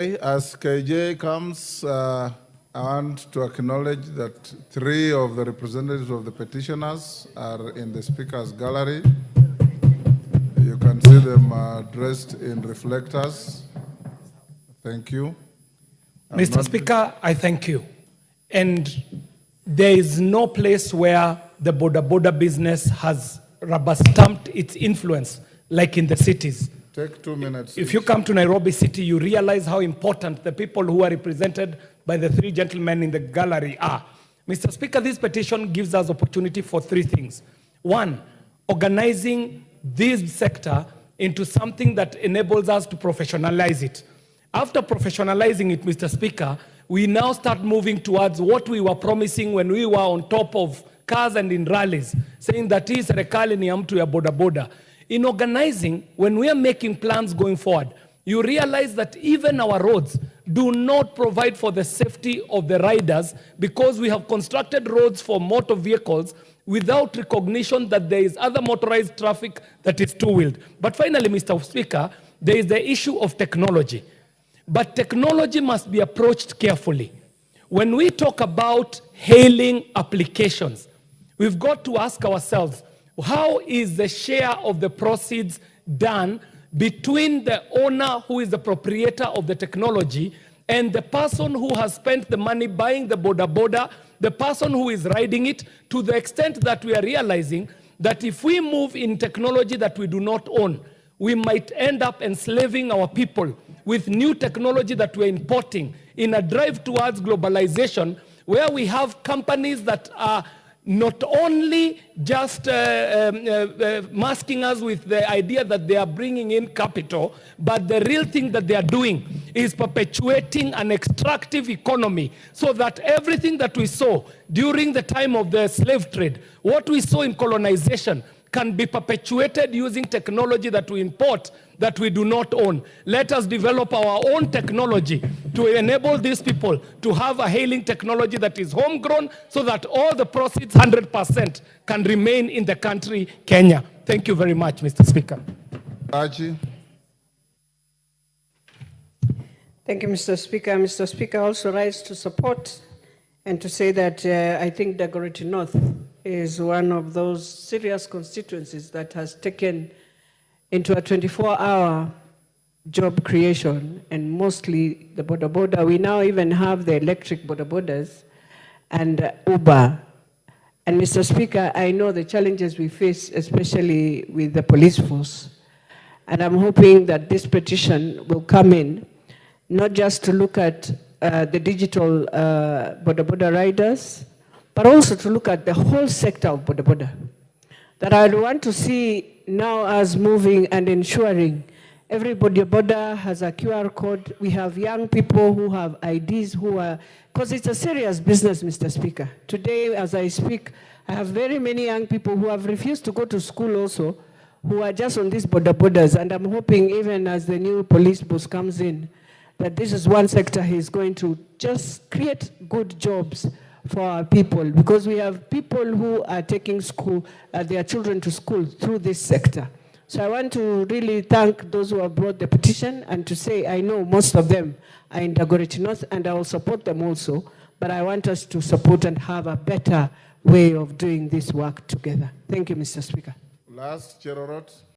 As KJ comes, I want to acknowledge that 3 of the representatives of the petitioners are in the speaker's gallery. You can see them dressed in reflectors. Thank you. Mr. Speaker, I thank you. And there is no place where the border business has rubber stamped its influence like in the cities. Take 2 minutes. If you come to Nairobi City, you realize how important the people who are represented by the 3 gentlemen in the gallery are. Mr. Speaker, this petition gives us opportunity for 3 things. 1, organizing this sector into something that enables us to professionalize it. After professionalizing it, Mr. Speaker, we now start moving towards what we were promising when we were on top of cars and in rallies, saying that hii serikali ni ya mtu ya boda. In organizing, when we are making plans going forward, you realize that even our roads do not provide for the safety of the riders because we have constructed roads for motor vehicles without recognition that there is other motorized traffic that is two-wheeled. But finally, Mr. Speaker, there is the issue of technology. But technology must be approached carefully. When we talk about hailing applications, we've got to ask ourselves, how is the share of the proceeds done between the owner who is the proprietor of the technology and the person who has spent the money buying the boda, the person who is riding it, to the extent that we are realizing that if we move in technology that we do not own, we might end up enslaving our people with new technology that we're importing in a drive towards globalization, where we have companies that are not only just masking us with the idea that they are bringing in capital, but the real thing that they are doing is perpetuating an extractive economy, so that everything that we saw during the time of the slave trade, what we saw in colonization, can be perpetuated using technology that we import that we do not own. Let us develop our own technology to enable these people to have a hailing technology that is homegrown, so that all the proceeds, 100%, can remain in the country, Kenya. Thank you very much, Mr. Speaker. Aji. Thank you, Mr. Speaker. Mr. Speaker, also rise to support and to say that I think Dagoretti North is one of those serious constituencies that has taken into a 24-hour job creation, and mostly the boda. We now even have the electric bodas and Uber. And Mr. Speaker, I know the challenges we face, especially with the police force. And I'm hoping that this petition will come in, not just to look at the digital boda riders, but also to look at the whole sector of boda. That I want to see now as moving and ensuring every boda has a QR code. We have young people who have IDs who are, because it's a serious business, Mr. Speaker. Today, as I speak, I have very many young people who have refused to go to school also, who are just on these bodas. And I'm hoping even as the new police boss comes in, that this is one sector he's going to just create good jobs for our people, because we have people who are taking their children to school through this sector. So I want to really thank those who have brought the petition, and to say I know most of them are in Dagoretti North, and I will support them also, but I want us to support and have a better way of doing this work together. Thank you, Mr. Speaker. Last, Cherorot.